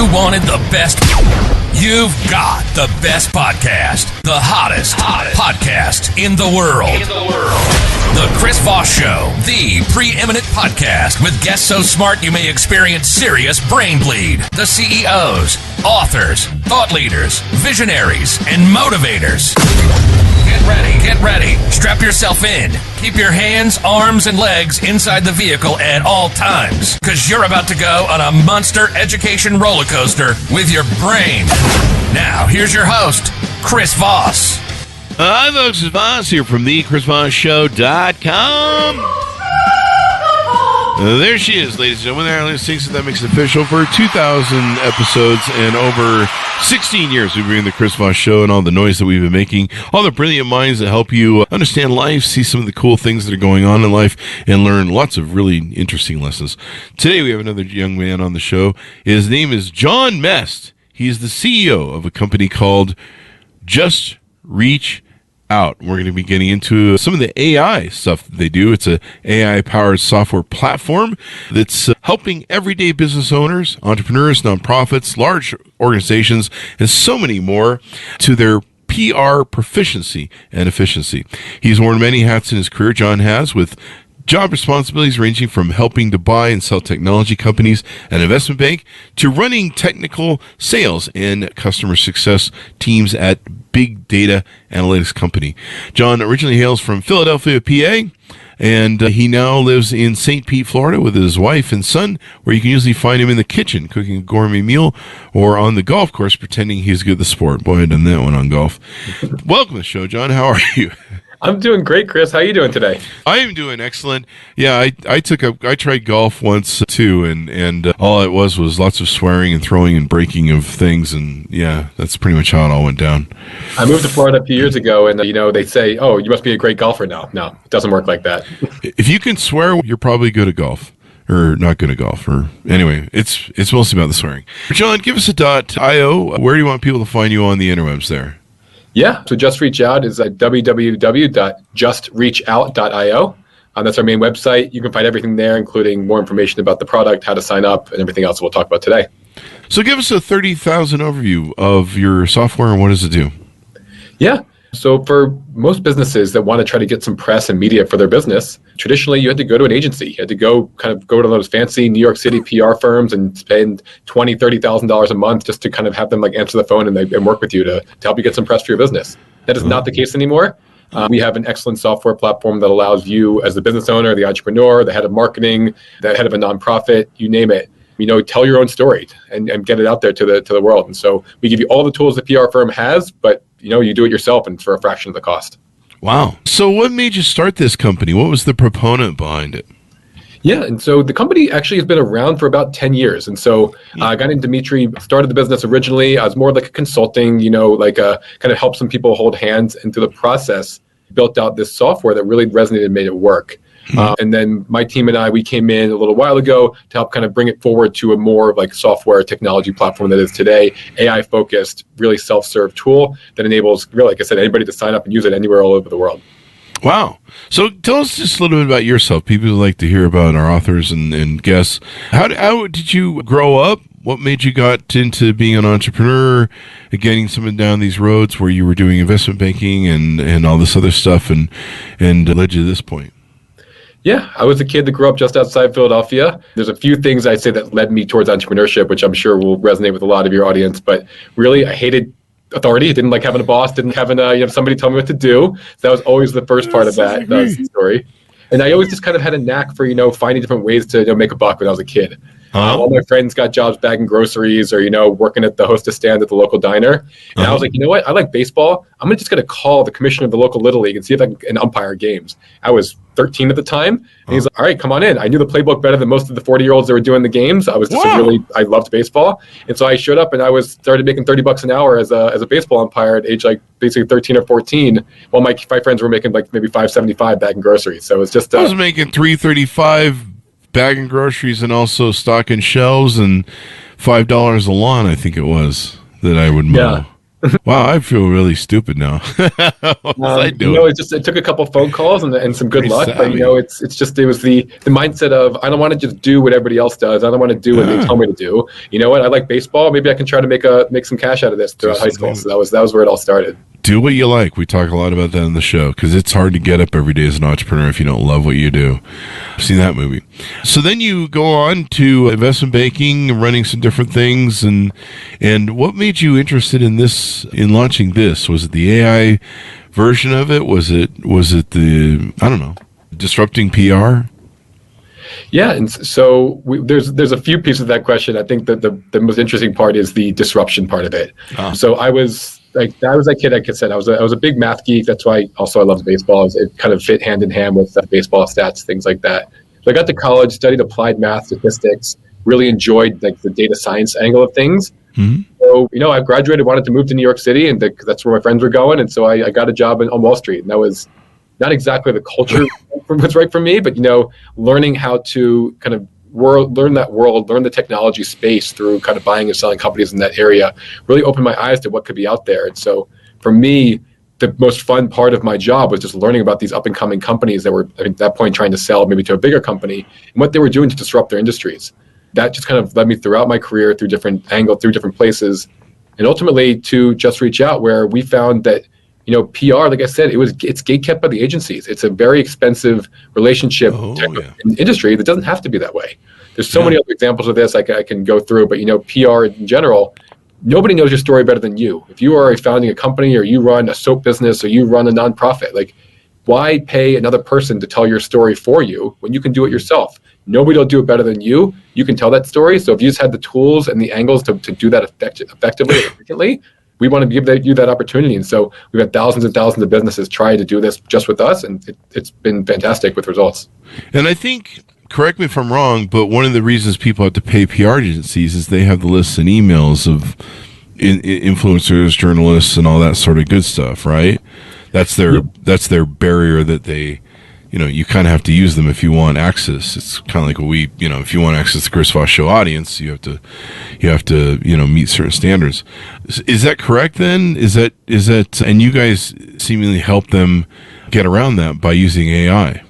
you wanted the best, you've got the best podcast, the hottest podcast in the world. The Chris Voss Show, the preeminent podcast with guests so smart you may experience serious brain bleed. The CEOs, authors, thought leaders, visionaries, and motivators. Get ready. Strap yourself in. Keep your hands, arms, and legs inside the vehicle at all times, because you're about to go on a monster education roller coaster with your brain. Now, here's your host, Chris Voss. Hi, folks. It's Voss here from the ChrisVossShow.com. There she is, ladies and gentlemen. There, let's see if that makes it official. For 2,000 episodes and over 16 years, we've been doing the Chris Voss Show and all the noise that we've been making, all the brilliant minds that help you understand life, see some of the cool things that are going on in life, and learn lots of really interesting lessons. Today, we have another young man on the show. His name is Jon Mest. He's the CEO of a company called JustReachOut. We're going to be getting into some of the AI stuff that they do. It's a AI-powered software platform that's helping everyday business owners, entrepreneurs, nonprofits, large organizations, and so many more to their PR proficiency and efficiency. He's worn many hats in his career, Jon has, with job responsibilities ranging from helping to buy and sell technology companies and investment bank to running technical sales and customer success teams at big data analytics company. Jon originally hails from Philadelphia, PA, and he now lives in St. Pete, Florida with his wife and son, where you can usually find him in the kitchen cooking a gourmet meal or on the golf course pretending he's good at the sport. Boy, I've done that one on golf. Welcome to the show, Jon. How are you? I'm doing great, Chris. How are you doing today? I am doing excellent. Yeah, I tried golf once too, and all it was lots of swearing and throwing and breaking of things, and yeah, that's pretty much how it all went down. I moved to Florida a few years ago, and they say, "Oh, you must be a great golfer now." No, it doesn't work like that. If you can swear, you're probably good at golf. Or not good at golf, or anyway, it's mostly about the swearing. Jon, give us a .io. Where do you want people to find you on the interwebs there? Yeah, so Just Reach Out is at www.justreachout.io. That's our main website. You can find everything there, including more information about the product, how to sign up, and everything else we'll talk about today. So give us a 30,000 overview of your software and what does it do? Yeah. So for most businesses that want to try to get some press and media for their business, traditionally you had to go to an agency. You had to go to those fancy New York City PR firms and spend $20,000, $30,000 a month just to kind of have them answer the phone and work with you to help you get some press for your business. That is not the case anymore. We have an excellent software platform that allows you as the business owner, the entrepreneur, the head of marketing, the head of a nonprofit, you name it, tell your own story and get it out there to the world. And so we give you all the tools the PR firm has, but you do it yourself and for a fraction of the cost. Wow. So what made you start this company? What was the proponent behind it? Yeah, and so the company actually has been around for about 10 years. And so a guy named Dimitri started the business originally as more like a consulting, kind of help some people hold hands. And through the process, built out this software that really resonated and made it work. And then my team and we came in a little while ago to help kind of bring it forward to a more software technology platform that is today, AI-focused, really self-serve tool that enables, really, like I said, anybody to sign up and use it anywhere all over the world. Wow. So tell us just a little bit about yourself. People like to hear about our authors and guests. How did you grow up? What made you got into being an entrepreneur and getting someone down these roads where you were doing investment banking and all this other stuff and led you to this point? Yeah, I was a kid that grew up just outside Philadelphia. There's a few things I'd say that led me towards entrepreneurship, which I'm sure will resonate with a lot of your audience. But really, I hated authority. I didn't like having a boss, didn't having somebody tell me what to do. So that was always the first part of that story. And I always just kind of had a knack for, finding different ways to make a buck when I was a kid. All my friends got jobs bagging groceries or, working at the hostess stand at the local diner. And I was like, you know what? I like baseball. I'm just going to call the commissioner of the local Little League and see if I can umpire games. I was 13 at the time. And he's like, all right, come on in. I knew the playbook better than most of the 40-year-olds that were doing the games. I was just I loved baseball. And so I showed up and I started making $30 an hour as a baseball umpire at age basically 13 or 14, while my friends were making maybe $5.75 bagging groceries. So it was just... I was making $3.35 bagging groceries and also stocking shelves and $5 a lawn, I think it was, that I would mow. Yeah. Wow, I feel really stupid now. What was I doing? It took a couple phone calls and some good Pretty luck, savvy. but it was the mindset of, I don't want to just do what everybody else does. I don't want to do what they tell me to do. You know what? I like baseball. Maybe I can try to make some cash out of this throughout high school. So that was where it all started. Do what you like. We talk a lot about that in the show because it's hard to get up every day as an entrepreneur if you don't love what you do. I've seen that movie. So then you go on to investment banking, running some different things, and what made you interested in launching this? Was it the AI version of it? Was it the, I don't know, disrupting PR? Yeah, and so there's a few pieces of that question. I think that the most interesting part is the disruption part of it. So I was that kid. Like I said, I was a big math geek. That's why also I loved baseball. It kind of fit hand in hand with baseball stats, things like that. So I got to college, studied applied math, statistics. Really enjoyed the data science angle of things. Mm-hmm. So I graduated, wanted to move to New York City, and that's where my friends were going. And so I got a job on Wall Street, and that was not exactly the culture was right for me, but learning how to kind of learn the technology space through kind of buying and selling companies in that area really opened my eyes to what could be out there. And so for me, the most fun part of my job was just learning about these up and coming companies that were at that point trying to sell maybe to a bigger company and what they were doing to disrupt their industries. That just kind of led me throughout my career through different places, and ultimately to JustReachOut, where we found that PR, like I said, it's gatekept by the agencies. It's a very expensive relationship industry that doesn't have to be that way. There's so many other examples of this I can go through, but PR in general, nobody knows your story better than you. If you are founding a company or you run a soap business or you run a nonprofit, like why pay another person to tell your story for you when you can do it yourself? Nobody will do it better than you. You can tell that story. So if you just had the tools and the angles to do that effectively and efficiently, we want to give you that opportunity. And so we've had thousands and thousands of businesses try to do this just with us, and it's been fantastic with results. And I think, correct me if I'm wrong, but one of the reasons people have to pay PR agencies is they have the lists and emails of influencers, journalists, and all that sort of good stuff, right? That's their barrier that they, you kind of have to use them if you want access. It's kind of like if you want access to the Chris Voss Show audience, you have to meet certain standards. Is that correct then? Is that, and you guys seemingly help them get around that by using AI?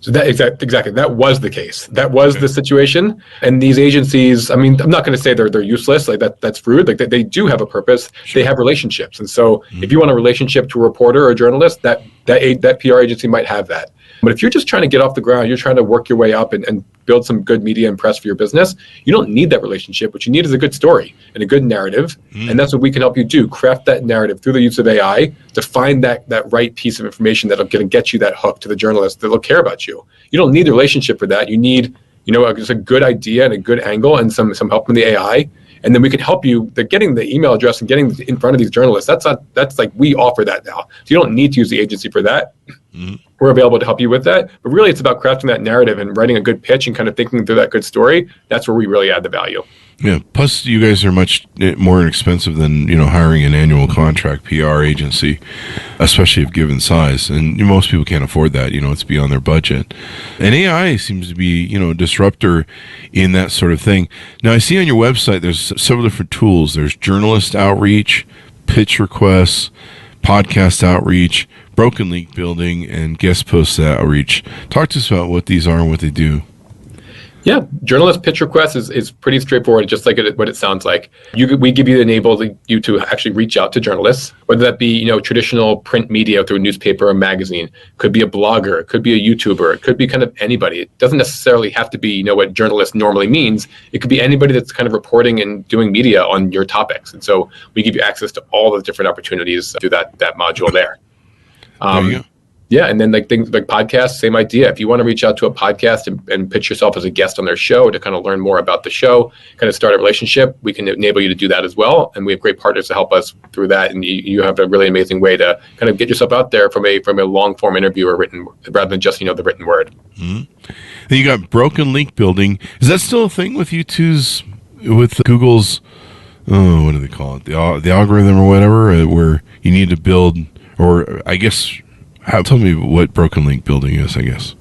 So that exactly. That was the case. That was the situation. And these agencies, I mean, I'm not going to say they're useless. Like that's rude. Like they do have a purpose. Sure. They have relationships. And so if you want a relationship to a reporter or a journalist, that PR agency might have that. But if you're just trying to get off the ground, you're trying to work your way up and build some good media and press for your business, you don't need that relationship. What you need is a good story and a good narrative. And that's what we can help you do. Craft that narrative through the use of AI to find that right piece of information that'll get you that hook to the journalist that'll care about you. You don't need the relationship for that. You need, just a good idea and a good angle and some help from the AI. And then we can help you getting the email address and getting in front of these journalists. That's like, we offer that now. So you don't need to use the agency for that. We're available to help you with that. But really, it's about crafting that narrative and writing a good pitch and kind of thinking through that good story. That's where we really add the value. Yeah. Plus, you guys are much more expensive than hiring an annual contract PR agency, especially of given size. And most people can't afford that. It's beyond their budget. And AI seems to be a disruptor in that sort of thing. Now, I see on your website there's several different tools. There's journalist outreach, pitch requests, podcast outreach, broken link building, and guest post outreach. Talk to us about what these are and what they do. Yeah, journalist pitch request is pretty straightforward, just like what it sounds like. We give you you to actually reach out to journalists, whether that be traditional print media through a newspaper or magazine. Could be a blogger, it could be a YouTuber, it could be kind of anybody. It doesn't necessarily have to be what journalist normally means. It could be anybody that's kind of reporting and doing media on your topics. And so we give you access to all the different opportunities through that module there. There you go. Yeah, and then things like podcasts, same idea. If you want to reach out to a podcast and pitch yourself as a guest on their show to kind of learn more about the show, kind of start a relationship, we can enable you to do that as well. And we have great partners to help us through that. And you have a really amazing way to kind of get yourself out there from a long form interview or written, rather than just the written word. Mm-hmm. Then you got broken link building. Is that still a thing with with Google's? What do they call it? The algorithm or whatever, where you need to build, or I guess. Tell me what broken link building is, I guess.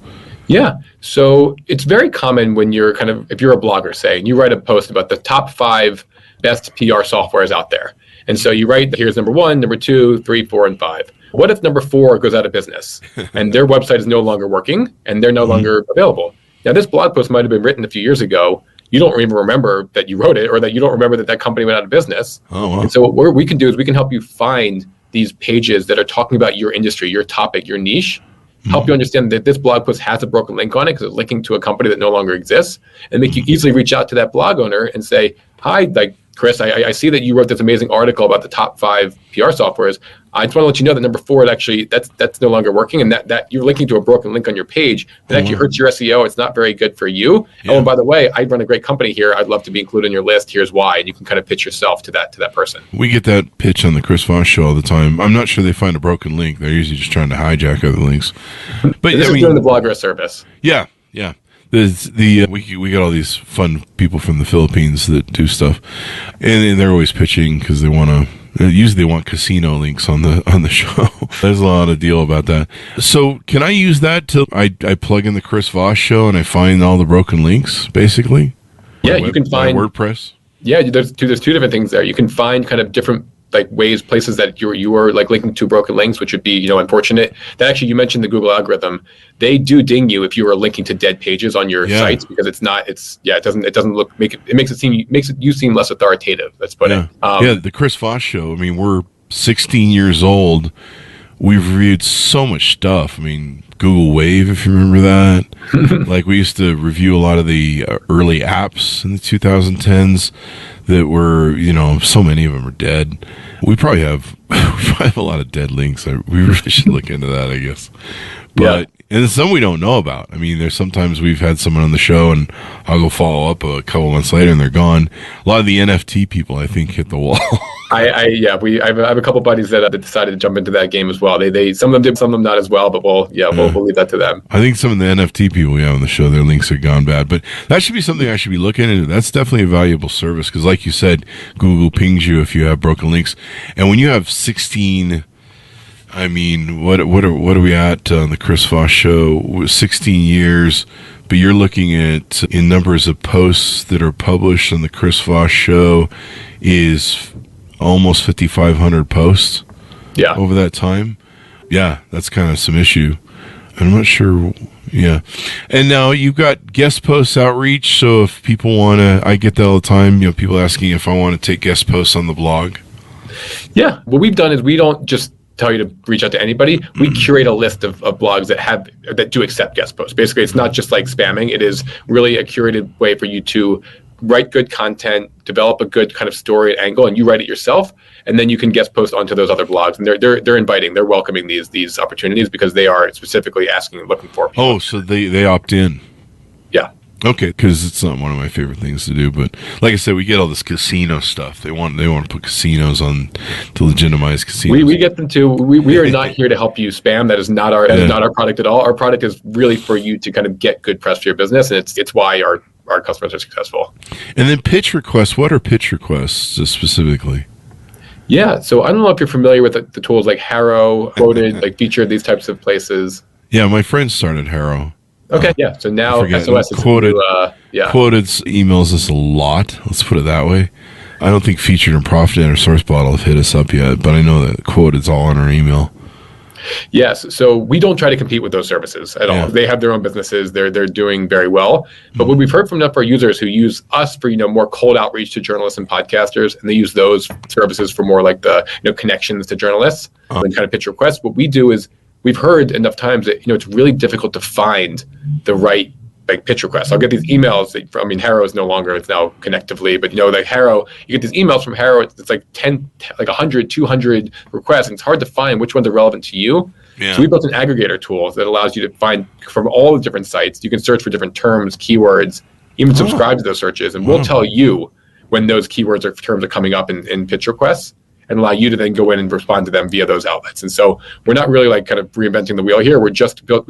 Yeah. So it's very common when you're if you're a blogger, say, and you write a post about the top 5 best PR softwares out there. And so you write, here's number 1, number 2, 3, 4, and 5. What if number 4 goes out of business and their website is no longer working and they're no longer available? Now, this blog post might have been written a few years ago. You don't even remember that you wrote it, or that you don't remember that company went out of business. Oh, wow. And so what we can do is we can help you find these pages that are talking about your industry, your topic, your niche, help you understand that this blog post has a broken link on it because it's linking to a company that no longer exists, and make you easily reach out to that blog owner and say, hi, like, Chris, I see that you wrote this amazing article about the top 5 PR softwares. I just want to let you know that number 4, actually, that's no longer working, and that you're linking to a broken link on your page. That actually hurts your SEO. It's not very good for you. Yeah. Oh, and by the way, I run a great company here. I'd love to be included in your list. Here's why. And you can kind of pitch yourself to that person. We get that pitch on the Chris Voss Show all the time. I'm not sure they find a broken link. They're usually just trying to hijack other links. But this is doing the blogger a service. Yeah. We get all these fun people from the Philippines that do stuff, and they're always pitching because they want to. Usually, they want casino links on the show. There's a lot of deal about that. So, can I use that till I plug in the Chris Voss Show and I find all the broken links, basically? Yeah, you can find WordPress. Yeah, there's two different things there. You can find kind of different places that you are like linking to broken links, which would be, unfortunate. That actually, you mentioned the Google algorithm. They do ding you if you are linking to dead pages on your sites, because it doesn't look, it makes you seem less authoritative. Let's put it. The Chris Voss Show. I mean, we're 16 years old. We've reviewed so much stuff. I mean, Google Wave, if you remember that. Like, we used to review a lot of the early apps in the 2010s that were, so many of them are dead. We probably have a lot of dead links. We really should look into that, I guess. But and some we don't know about. I mean, there's sometimes we've had someone on the show and I'll go follow up a couple months later and they're gone. A lot of the NFT people, I think, hit the wall. I have a couple buddies that decided to jump into that game as well. They some of them did, some of them not as well, but we'll leave that to them. I think some of the NFT people we have on the show, their links are gone bad, but that should be something I should be looking into. That's definitely a valuable service because, like you said, Google pings you if you have broken links, and when you have 16. I mean, what are we at on the Chris Voss Show? 16 years, but you're looking at in numbers of posts that are published on the Chris Voss Show is almost 5,500 posts. Yeah, over that time. Yeah, that's kind of some issue. I'm not sure. Yeah, and now you've got guest posts outreach. So if people want to, I get that all the time. People asking if I want to take guest posts on the blog. Yeah, what we've done is we don't just tell you to reach out to anybody. We curate a list of blogs that do accept guest posts. Basically, it's not just like spamming. It is really a curated way for you to write good content, develop a good kind of story angle, and you write it yourself, and then you can guest post onto those other blogs. And they're inviting, they're welcoming these opportunities because they are specifically asking and looking for people. Oh, so they opt in. Yeah. Okay, because it's not one of my favorite things to do, but like I said, we get all this casino stuff. They want to put casinos on to legitimize casinos. We get them too. We are not here to help you spam. That is not our product at all. Our product is really for you to kind of get good press for your business, and it's why our customers are successful. And then pitch requests. What are pitch requests specifically? Yeah, so I don't know if you're familiar with the tools like Harrow, Quoted, like Featured, these types of places. Yeah, my friend started Harrow. Okay, yeah. So now SOS is Quoted. Quoted emails us a lot. Let's put it that way. I don't think Featured and Profit or SourceBot have hit us up yet, but I know that Quoted's all on our email. Yes. So we don't try to compete with those services at all. They have their own businesses. They're doing very well. But what we've heard from enough of our users who use us for more cold outreach to journalists and podcasters, and they use those services for more like the connections to journalists and kind of pitch requests. What we do is we've heard enough times that it's really difficult to find the right pitch requests. I'll get these emails Harrow is no longer, it's now Connectively, but like Harrow, you get these emails from Harrow, it's like 100, 200 requests, and it's hard to find which ones are relevant to you. Yeah. So we built an aggregator tool that allows you to find from all the different sites. You can search for different terms, keywords, even subscribe to those searches, and we'll tell you when those keywords or terms are coming up in pitch requests, and allow you to then go in and respond to them via those outlets. And so we're not really kind of reinventing the wheel here. We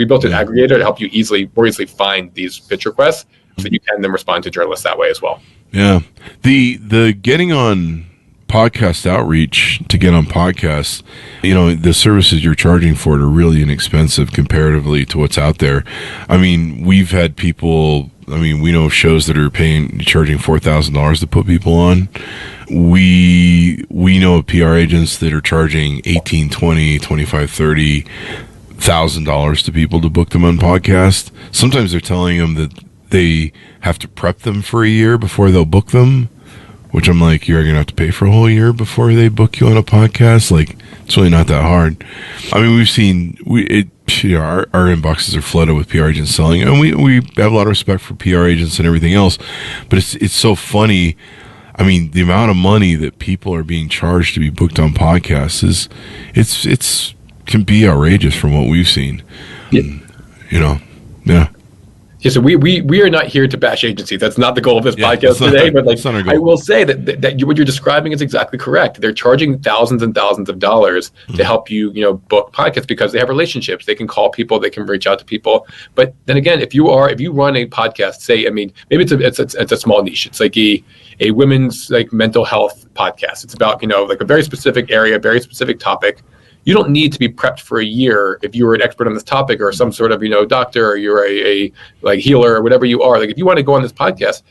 built an aggregator to help you more easily find these pitch requests so that you can then respond to journalists that way as well. Yeah. The getting on podcast outreach to get on podcasts, the services you're charging for it are really inexpensive comparatively to what's out there. I mean, we've had people, we know shows that are charging $4,000 to put people on. we know of PR agents that are charging $18, $20, $25, $30,000 to people to book them on podcasts. Sometimes they're telling them that they have to prep them for a year before they'll book them, which I'm like, you're going to have to pay for a whole year before they book you on a podcast? Like, it's really not that hard. I mean, we've seen, our inboxes are flooded with PR agents selling, and we have a lot of respect for PR agents and everything else, but it's so funny. I mean, the amount of money that people are being charged to be booked on podcasts it's can be outrageous from what we've seen. Yeah. Yeah. Yeah, so we are not here to bash agencies. That's not the goal of this podcast today. But I will say that what you're describing is exactly correct. They're charging thousands and thousands of dollars to help you, book podcasts because they have relationships. They can call people. They can reach out to people. But then again, if you run a podcast, maybe it's a small niche. It's like a women's mental health podcast. It's about a very specific area, very specific topic. You don't need to be prepped for a year if you were an expert on this topic or some sort of, doctor, or you're a healer or whatever you are. Like if you want to go on this podcast,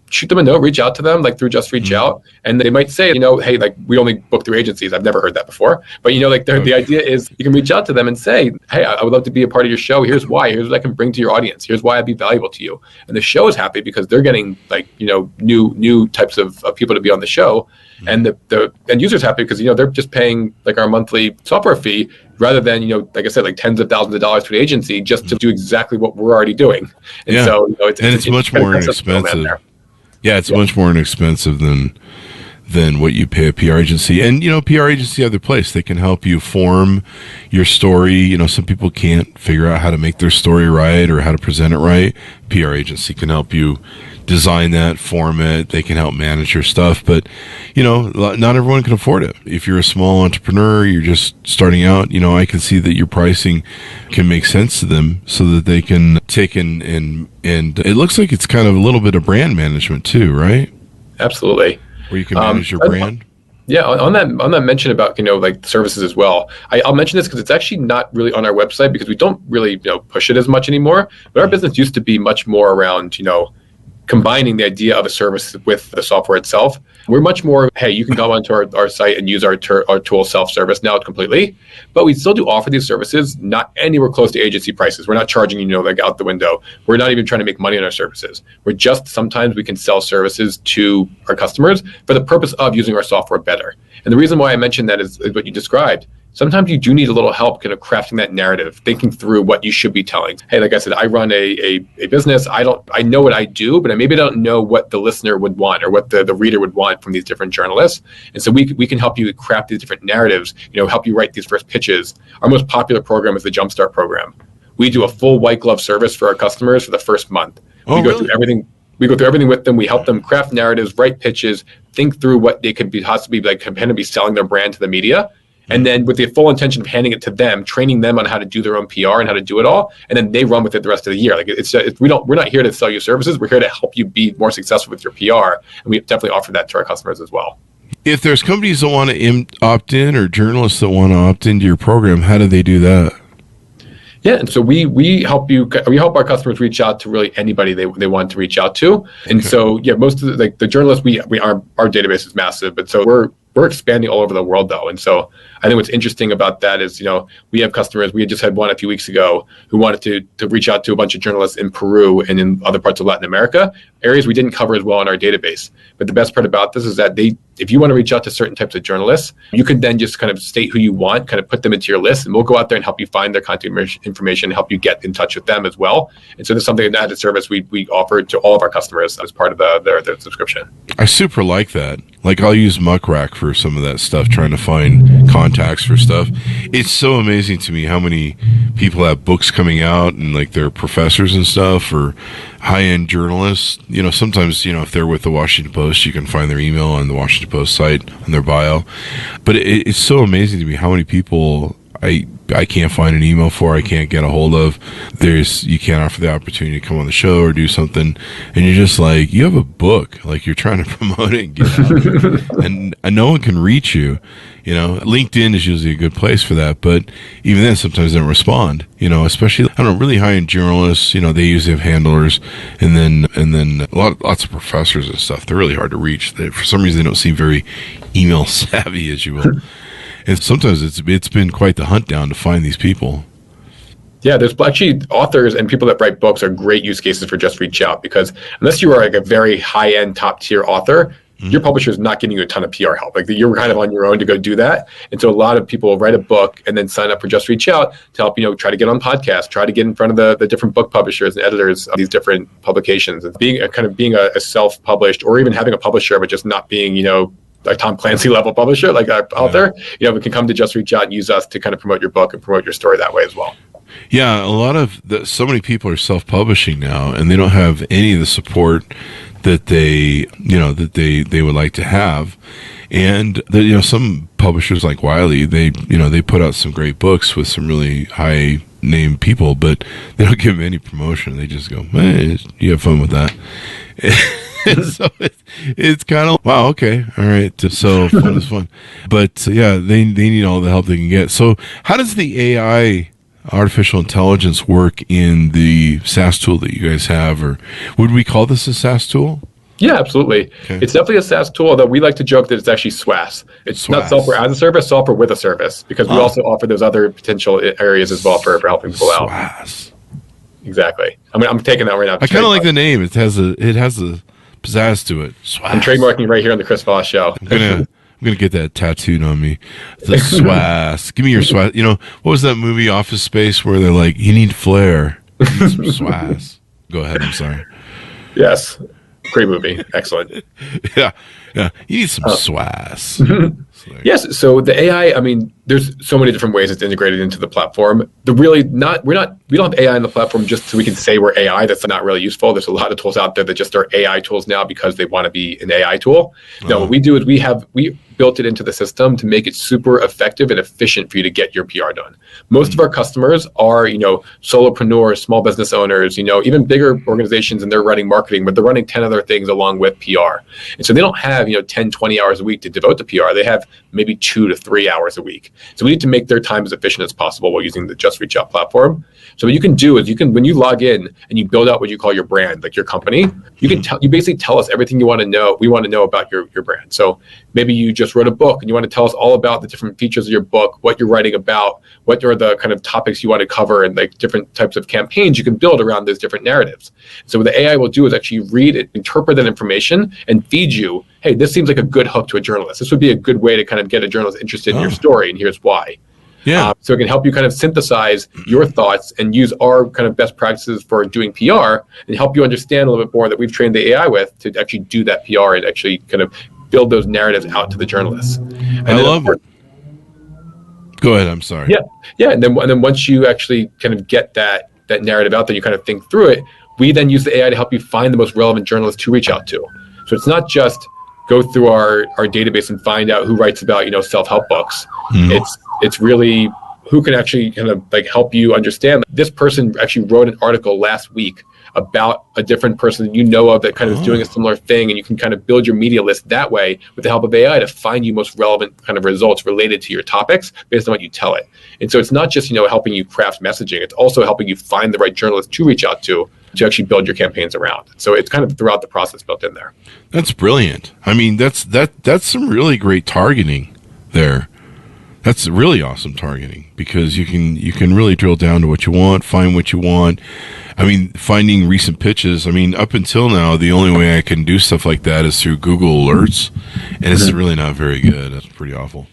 shoot them a note, reach out to them through JustReachOut, and they might say, hey, we only book through agencies. I've never heard that before. But the idea is you can reach out to them and say, hey, I would love to be a part of your show. Here's why. Here's what I can bring to your audience. Here's why I'd be valuable to you. And the show is happy because they're getting new types of people to be on the show. And the end user's happy because they're just paying our monthly software fee rather than like I said, tens of thousands of dollars to an agency just to do exactly what we're already doing. And so it's much more inexpensive. Yeah, it's much more inexpensive than what you pay a PR agency. And PR agency have their place. They can help you form your story. Some people can't figure out how to make their story right or how to present it right. PR agency can help you design that, form it. They can help manage your stuff, but not everyone can afford it. If you're a small entrepreneur, you're just starting out, I can see that your pricing can make sense to them so that they can take in and it looks like it's kind of a little bit of brand management too, right? Absolutely. Where you can manage your brand. Yeah, on that mention about services as well. I'll mention this because it's actually not really on our website because we don't really push it as much anymore. But our business used to be much more around combining the idea of a service with the software itself. We're much more, hey, you can go onto our site and use our tool self-service now completely, but we still do offer these services, not anywhere close to agency prices. We're not charging out the window. We're not even trying to make money on our services. We're just, sometimes we can sell services to our customers for the purpose of using our software better. And the reason why I mentioned that is what you described. Sometimes you do need a little help kind of crafting that narrative, thinking through what you should be telling. Hey, like I said, I run a business. I know what I do, but maybe I don't know what the listener would want or what the reader would want from these different journalists. And so we can help you craft these different narratives, help you write these first pitches. Our most popular program is the Jumpstart program. We do a full white glove service for our customers for the first month. We go through everything. We go through everything with them. We help them craft narratives, write pitches, think through what they could be possibly be selling their brand to the media. And then with the full intention of handing it to them, training them on how to do their own PR and how to do it all, and then they run with it the rest of the year. We're not here to sell you services. We're here to help you be more successful with your PR, and we definitely offer that to our customers as well. If there's companies that want to opt in or journalists that want to opt into your program, how do they do that? Yeah, and so we help our customers reach out to really anybody they want to reach out to, and so most of the journalists our database is massive, but so we're expanding all over the world though, and so I think what's interesting about that is we have customers. We had just had one a few weeks ago who wanted to reach out to a bunch of journalists in Peru and in other parts of Latin America, areas we didn't cover as well in our database. But the best part about this is that if you want to reach out to certain types of journalists, you could then just kind of state who you want, kind of put them into your list, and we'll go out there and help you find their contact information, help you get in touch with them as well. And so there's something, an added service we offer to all of our customers as part of their subscription. I super like that. Like I'll use Muckrack for some of that stuff, trying to find contacts for stuff. It's so amazing to me how many people have books coming out and they're professors and stuff or high-end journalists. Sometimes, if they're with the Washington Post, you can find their email on the Washington Post site on their bio. But it's so amazing to me how many people I can't find an email for, I can't get a hold of. You can't offer the opportunity to come on the show or do something, and you're just like, you have a book, like you're trying to promote it and get out there, and no one can reach you. LinkedIn is usually a good place for that, but even then, sometimes they don't respond. Especially really high-end journalists. They usually have handlers, and then lots of professors and stuff. They're really hard to reach. For some reason, they don't seem very email savvy, as you will. And sometimes it's been quite the hunt down to find these people. Yeah, there's actually authors and people that write books are great use cases for Just Reach Out, because unless you are like a very high-end, top-tier author, your publisher is not giving you a ton of PR help. Like you're kind of on your own to go do that. And so a lot of people will write a book and then sign up for Just Reach Out to help, try to get on podcasts, try to get in front of the different book publishers and editors of these different publications. And being a self-published, or even having a publisher, but just not being, like Tom Clancy level publisher, like an author, we can come to Just Reach Out and use us to kind of promote your book and promote your story that way as well. Yeah, so many people are self-publishing now, and they don't have any of the support that they would like to have. And some publishers like Wiley, they put out some great books with some really high name people, but they don't give them any promotion. They just go, hey, you have fun with that. So it's kind of, wow, okay, all right. So fun is fun, but they need all the help they can get. So how does the AI, artificial intelligence, work in the SaaS tool that you guys have, or would we call this a SaaS tool? Yeah, absolutely. Okay. It's definitely a SaaS tool, although we like to joke that it's actually SWAS. It's not software as a service, software with a service, because we also offer those other potential areas as well for helping people out. SWAS. Exactly. I'm taking that right now. I kind of like the name. It has a pizzazz to it. SWAS. I'm trademarking right here on the Chris Voss Show. I'm gonna get that tattooed on me. The SWAS. Give me your SWAS. What was that movie, Office Space, where they're like, you need flair. You need some SWAS. Go ahead. I'm sorry. Yes. Great movie. Excellent. Yeah. You need some SWAS. Yes. So the AI, there's so many different ways it's integrated into the platform. We don't have AI in the platform just so we can say we're AI. That's not really useful. There's a lot of tools out there that just are AI tools now because they want to be an AI tool. No, what we do is we built it into the system to make it super effective and efficient for you to get your PR done. Most of our customers are, solopreneurs, small business owners, even bigger organizations, and they're running marketing, but they're running 10 other things along with PR. And so they don't have, 10, 20 hours a week to devote to PR. They have maybe 2 to 3 hours a week. So we need to make their time as efficient as possible while using the Just Reach Out platform. So what you can do is when you log in and you build out what you call your brand, like your company, you basically tell us everything you want to know. We want to know about your brand. So maybe you just wrote a book and you want to tell us all about the different features of your book, what you're writing about, what are the kind of topics you want to cover, and like different types of campaigns you can build around those different narratives. So what the AI will do is actually read it, interpret that information, and feed you, hey, this seems like a good hook to a journalist. This would be a good way to kind of get a journalist interested in your story, and here's why. Yeah. So it can help you kind of synthesize your thoughts and use our kind of best practices for doing PR and help you understand a little bit more that we've trained the AI with to actually do that PR and actually kind of build those narratives out to the journalists. And I love it. Go ahead. I'm sorry. Yeah. And then once you actually kind of get that narrative out there, you kind of think through it. We then use the AI to help you find the most relevant journalists to reach out to. So it's not just go through our database and find out who writes about, self-help books. It's really who can actually kind of like help you understand. This person actually wrote an article last week about a different person of that kind of is doing a similar thing, and you can kind of build your media list that way with the help of AI to find you most relevant kind of results related to your topics based on what you tell it. And so it's not just, helping you craft messaging, it's also helping you find the right journalist to reach out to actually build your campaigns around. So it's kind of throughout the process built in there. That's brilliant. That's some really great targeting there. That's really awesome targeting, because you can really drill down to what you want, find what you want. Finding recent pitches. Up until now, the only way I can do stuff like that is through Google Alerts, and it's really not very good. That's pretty awful.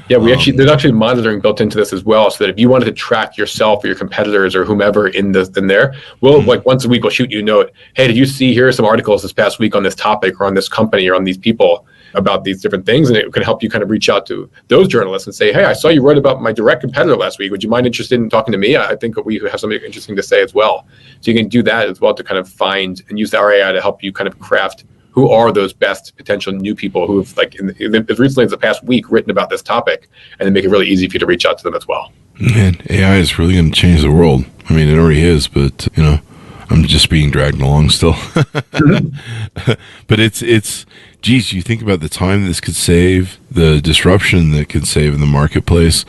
Yeah, there's actually monitoring built into this as well, so that if you wanted to track yourself or your competitors or whomever in there, we'll like once a week we'll shoot you a note. Hey, did you see here are some articles this past week on this topic or on this company or on these people about these different things, and it can help you kind of reach out to those journalists and say, hey, I saw you wrote about my direct competitor last week. Would you mind interested in talking to me? I think we have something interesting to say as well. So you can do that as well to kind of find and use our AI to help you kind of craft who are those best potential new people who've, like, as recently as the past week, written about this topic, and then make it really easy for you to reach out to them as well. Man, AI is really going to change the world. I mean, it already is, but, I'm just being dragged along still. But geez, you think about the time this could save, the disruption that could save in the marketplace.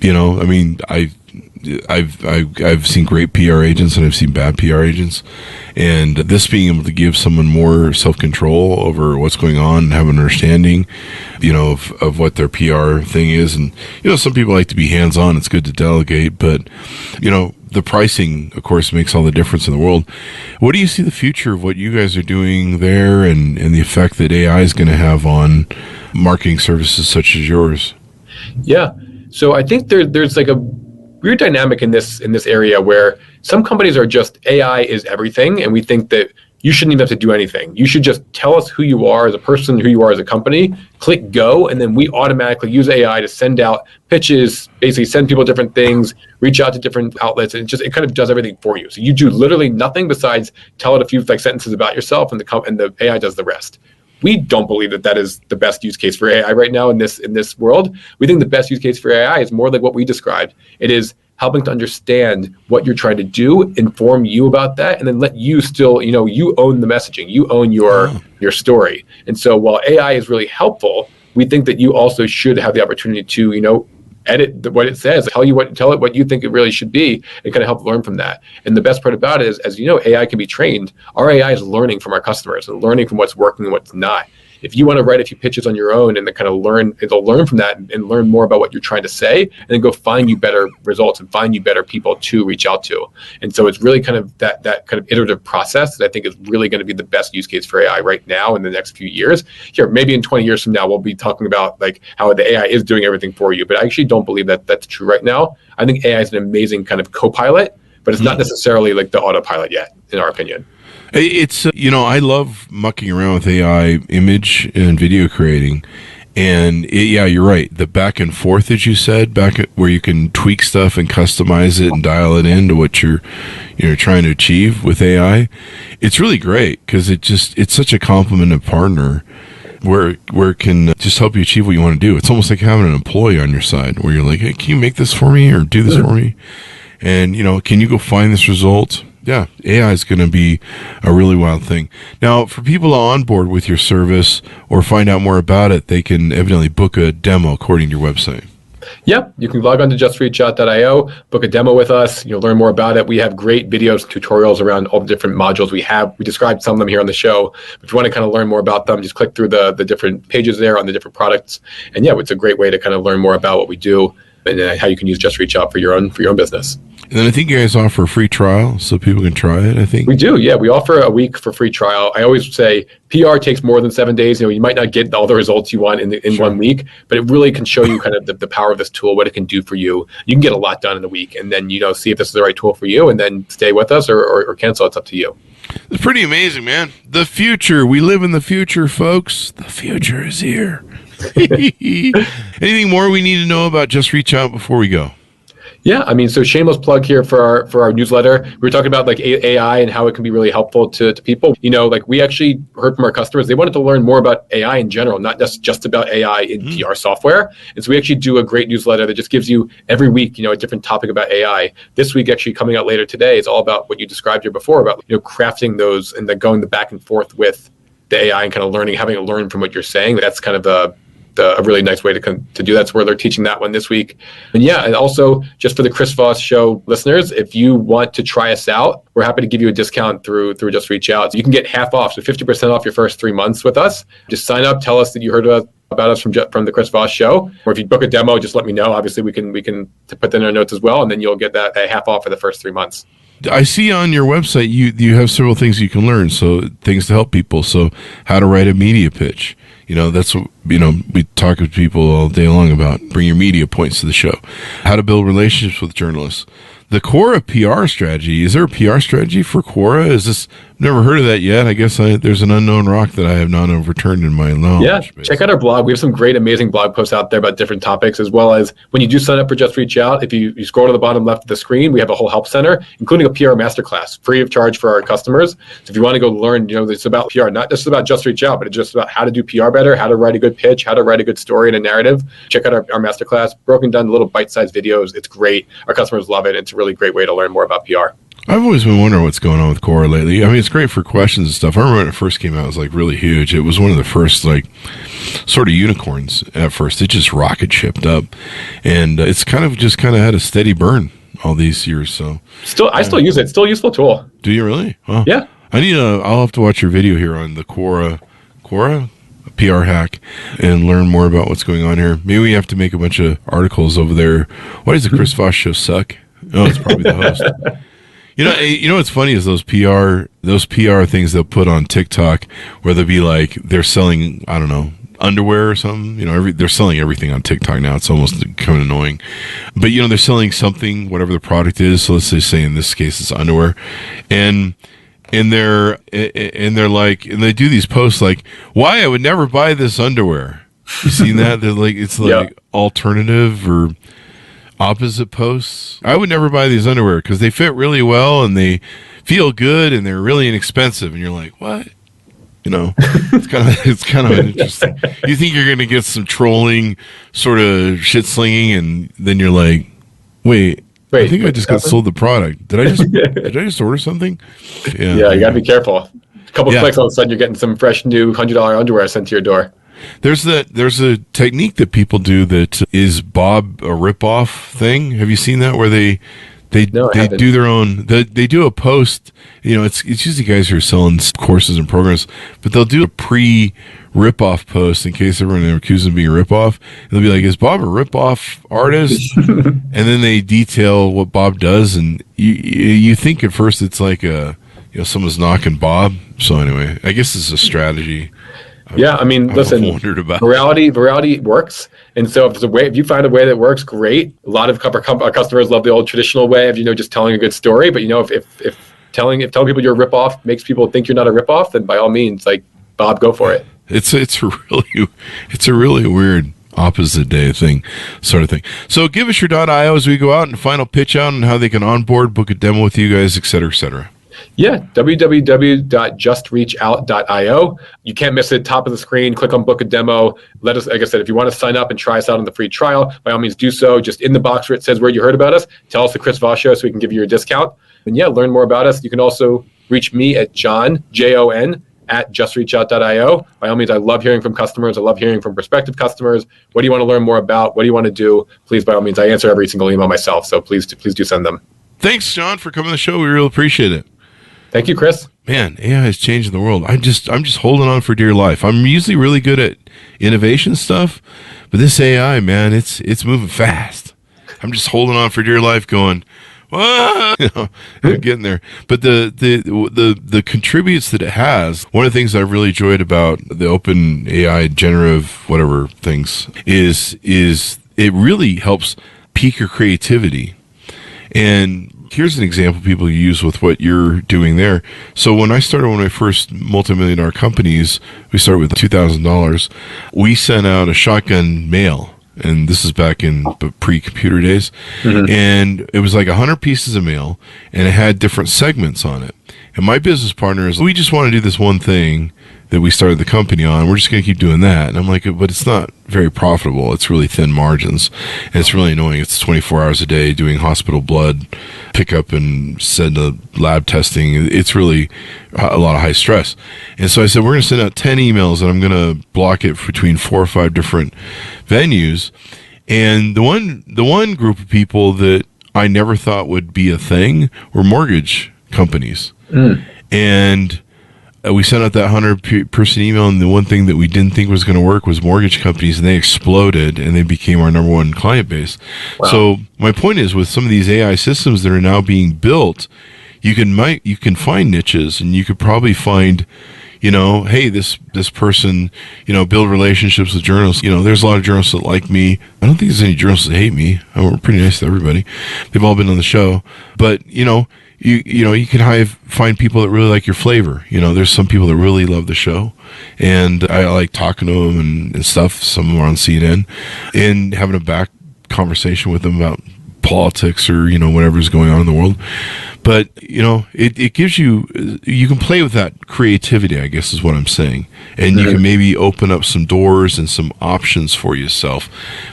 I mean, I've seen great PR agents and I've seen bad PR agents, and this being able to give someone more self-control over what's going on and have an understanding, of what their PR thing is. And, some people like to be hands-on. It's good to delegate, but, the pricing, of course, makes all the difference in the world. What do you see the future of what you guys are doing there and the effect that AI is going to have on marketing services such as yours? Yeah. So I think there's like a weird dynamic in this area where some companies are just AI is everything, and we think that you shouldn't even have to do anything. You should just tell us who you are as a person, who you are as a company, click go, and then we automatically use AI to send out pitches, basically send people different things, reach out to different outlets, and it kind of does everything for you. So you do literally nothing besides tell it a few sentences about yourself, and the AI does the rest. We don't believe that is the best use case for AI right now in this world. We think the best use case for AI is more like what we described. It is helping to understand what you're trying to do, inform you about that, and then let you still, you own the messaging, you own your story. And so while AI is really helpful, we think that you also should have the opportunity to, edit what it says, tell it what you think it really should be, and kind of help learn from that. And the best part about it is, as you know, AI can be trained. Our AI is learning from our customers and learning from what's working and what's not. If you want to write a few pitches on your own and then kind of it'll learn from that and learn more about what you're trying to say, and then go find you better results and find you better people to reach out to. And so it's really kind of that kind of iterative process that I think is really going to be the best use case for AI right now in the next few years. Here, maybe in 20 years from now, we'll be talking about like how the AI is doing everything for you. But I actually don't believe that that's true right now. I think AI is an amazing kind of co-pilot, but it's not necessarily like the autopilot yet, in our opinion. It's, I love mucking around with AI image and video creating. And you're right. The back and forth, as you said, where you can tweak stuff and customize it and dial it into what you're trying to achieve with AI. It's really great because it's such a complementary partner where it can just help you achieve what you want to do. It's almost like having an employee on your side where you're like, hey, can you make this for me or do this for me? And, can you go find this result? Yeah, AI is going to be a really wild thing. Now, for people to onboard with your service or find out more about it, they can evidently book a demo according to your website. Yeah, you can log on to JustReachOut.io, book a demo with us, learn more about it. We have great videos, tutorials around all the different modules we have. We described some of them here on the show. If you want to kind of learn more about them, just click through the different pages there on the different products. And yeah, it's a great way to kind of learn more about what we do and how you can use JustReachOut for your own business. And then I think you guys offer a free trial so people can try it, I think. We do, yeah. We offer a week for free trial. I always say PR takes more than 7 days. You might not get all the results you want in Sure. 1 week, but it really can show you kind of the power of this tool, what it can do for you. You can get a lot done in a week and then, see if this is the right tool for you and then stay with us or cancel. It's up to you. It's pretty amazing, man. The future. We live in the future, folks. The future is here. Anything more we need to know about Just Reach Out before we go? Yeah, so shameless plug here for our newsletter. We were talking about like AI and how it can be really helpful to people. We actually heard from our customers, they wanted to learn more about AI in general, not just about AI in PR software. And so we actually do a great newsletter that just gives you every week, a different topic about AI. This week, actually coming out later today, is all about what you described here before about, crafting those and then going the back and forth with the AI and kind of having it learn from what you're saying. That's kind of a really nice way to do that. So where they're teaching that one this week. And yeah, and also just for the Chris Voss Show listeners, if you want to try us out, we're happy to give you a discount through Just Reach Out. So you can get half off, so 50% off your first 3 months with us. Just sign up, tell us that you heard about us from the Chris Voss Show. Or if you book a demo, just let me know. Obviously, we can put that in our notes as well, and then you'll get that half off for the first 3 months. I see on your website you have several things you can learn, so things to help people. So how to write a media pitch. That's what, we talk to people all day long about. Bring your media points to the show. How to build relationships with journalists. The Quora PR strategy. Is there a PR strategy for Quora? Is this Never heard of that yet. I guess there's an unknown rock that I have not overturned in my knowledge. Yeah, check out our blog. We have some great, amazing blog posts out there about different topics, as well as when you do sign up for Just Reach Out, if you scroll to the bottom left of the screen, we have a whole help center, including a PR masterclass, free of charge for our customers. So if you want to go learn, it's about PR, not just about Just Reach Out, but it's just about how to do PR better, how to write a good pitch, how to write a good story and a narrative. Check out our masterclass, broken down little bite-sized videos. It's great. Our customers love it. It's a really great way to learn more about PR. I've always been wondering what's going on with Quora lately. I mean, it's great for questions and stuff. I remember when it first came out, it was like really huge. It was one of the first like sort of unicorns at first. It just rocket shipped up, and it's kind of had a steady burn all these years. So I still use it. It's still a useful tool. Do you really? Oh. Yeah. I'll have to watch your video here on the Quora PR hack and learn more about what's going on here. Maybe we have to make a bunch of articles over there. Why does the Chris Voss Show suck? Oh, it's probably the host. You know what's funny is those PR things they'll put on TikTok where they'll be like they're selling, I don't know, underwear or something. They're selling everything on TikTok now. It's almost kind of annoying. But they're selling something, whatever the product is. So let's just say in this case it's underwear. And they're like, and they do these posts like, why I would never buy this underwear. You seen that? They're like, it's like alternative or opposite posts. I would never buy these underwear because they fit really well and feel good and they're really inexpensive. And you're like, what? It's kind of interesting. You think you're going to get some trolling sort of shit slinging, and then you're like, wait, I think I just got sold the product. Did I just order something? Yeah, you got to be careful. A couple clicks, all of a sudden you're getting some fresh new $100 underwear sent to your door. There's a technique that people do that is Bob a ripoff thing. Have you seen that where they do their own? They do a post. It's usually guys who are selling courses and programs, but they'll do a pre-ripoff post in case everyone accuses them of being a ripoff. And they'll be like, "Is Bob a ripoff artist?" And then they detail what Bob does, and you think at first it's like someone's knocking Bob. So anyway, I guess it's a strategy. Yeah, I mean, listen, virality works. And so if you find a way that works, great. A lot of our customers love the old traditional way of, just telling a good story. But, if telling people you're a ripoff makes people think you're not a ripoff, then by all means, like, Bob, go for it. It's a really weird opposite day sort of thing. So give us your .io as we go out and final pitch out and how they can onboard, book a demo with you guys, et cetera, et cetera. Yeah, www.justreachout.io. You can't miss it. Top of the screen, click on book a demo. Let us, like I said, if you want to sign up and try us out on the free trial, by all means do so. Just in the box where it says where you heard about us, tell us the Chris Voss Show so we can give you a discount. And learn more about us. You can also reach me at Jon, Jon, at justreachout.io. By all means, I love hearing from customers. I love hearing from prospective customers. What do you want to learn more about? What do you want to do? Please, by all means, I answer every single email myself. So please do send them. Thanks, Jon, for coming to the show. We really appreciate it. Thank you, Chris. Man, AI is changing the world. I'm just holding on for dear life. I'm usually really good at innovation stuff, but this AI, man, it's moving fast. I'm just holding on for dear life, going, whoa, I'm getting there. But the contributes that it has. One of the things I've really enjoyed about the open AI generative whatever things is it really helps peak your creativity. And here's an example people use with what you're doing there. So when I started one of my first multi-million-dollar companies, we started with $2,000. We sent out a shotgun mail, and this is back in pre-computer days. Mm-hmm. And it was like 100 pieces of mail, and it had different segments on it. And my business partner is, we just want to do this one thing that we started the company on. We're just going to keep doing that. And I'm like, but it's not very profitable. It's really thin margins. And it's really annoying. It's 24 hours a day doing hospital blood pickup and send to lab testing. It's really a lot of high stress. And so I said, we're going to send out 10 emails and I'm going to block it between 4 or 5 different venues. And the one group of people that I never thought would be a thing were mortgage companies. Mm. And we sent out that 100-person email, and the one thing that we didn't think was going to work was mortgage companies, and they exploded, and they became our number one client base. Wow. So my point is, with some of these AI systems that are now being built, you can find niches, and you could probably find, hey, this person, build relationships with journalists. There's a lot of journalists that like me. I don't think there's any journalists that hate me. We're pretty nice to everybody. They've all been on the show. But, you can find people that really like your flavor. There's some people that really love the show, and I like talking to them and stuff. Some of them are on CNN, and having a back conversation with them about politics or whatever's going on in the world. But it gives you can play with that creativity, I guess is what I'm saying, and you can maybe open up some doors and some options for yourself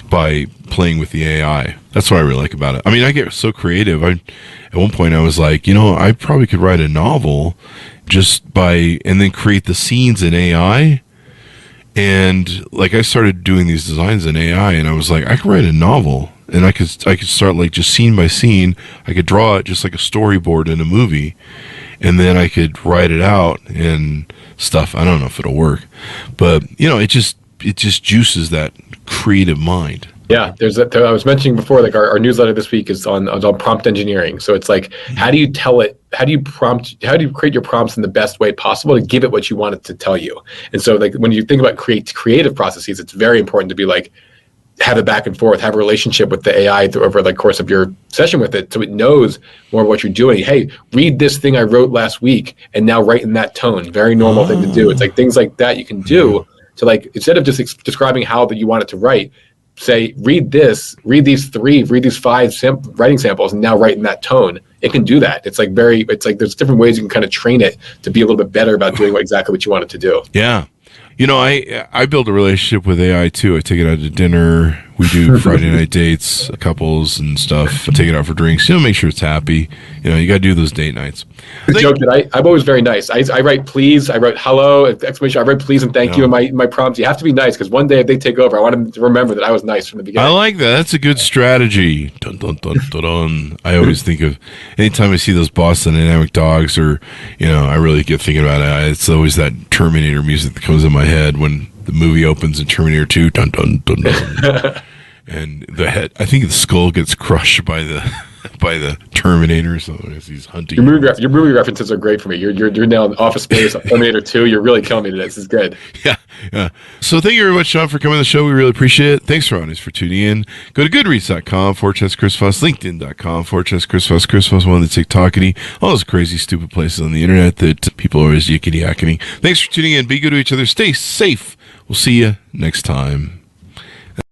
by playing with the AI. That's what I really like about it. I mean, I get so creative. At one point I was like, I probably could write a novel and then create the scenes in AI. And like I started doing these designs in AI, and I was like, I could write a novel. And I could start like just scene by scene. I could draw it just like a storyboard in a movie, and then I could write it out and stuff. I don't know if it'll work, but it just juices that creative mind. Yeah, I was mentioning before, like our newsletter this week is on prompt engineering. So it's like, how do you create your prompts in the best way possible to give it what you want it to tell you? And so like when you think about creative processes, it's very important to be like, have a back and forth, have a relationship with the AI over the course of your session with it, so it knows more of what you're doing. Hey, read this thing I wrote last week, and now write in that tone. Very normal thing to do. It's like things like that you can do to, like, instead of just describing how that you want it to write, say, read these 5 writing samples, and now write in that tone. It can do that. It's like there's different ways you can kind of train it to be a little bit better about doing exactly what you want it to do. Yeah. I build a relationship with AI too. I take it out to dinner. We do Friday night dates, couples and stuff. I take it out for drinks. Make sure it's happy. You got to do those date nights. The joke that I'm always very nice. I write please. I write hello, exclamation. I write please and thank you in my prompts. You have to be nice, because one day if they take over, I want them to remember that I was nice from the beginning. I like that. That's a good strategy. Dun, dun, dun, dun, dun. I always think of anytime I see those Boston Dynamic dogs, or I really get thinking about it. It's always that Terminator music that comes in my head when the movie opens in Terminator 2. Dun, dun, dun, dun. And the head, I think the skull gets crushed by the Terminator. So as he's hunting. Your movie references are great for me. You're now in Office Space, Terminator 2. You're really killing me today. This is good. Yeah. So thank you very much, Jon, for coming on the show. We really appreciate it. Thanks for for tuning in. Go to goodreads.com/Chris Voss, LinkedIn.com/Chris Voss, Chris Voss, one of the TikTokity, all those crazy, stupid places on the internet that people are always yickety-yakking. Thanks for tuning in. Be good to each other. Stay safe. We'll see you next time.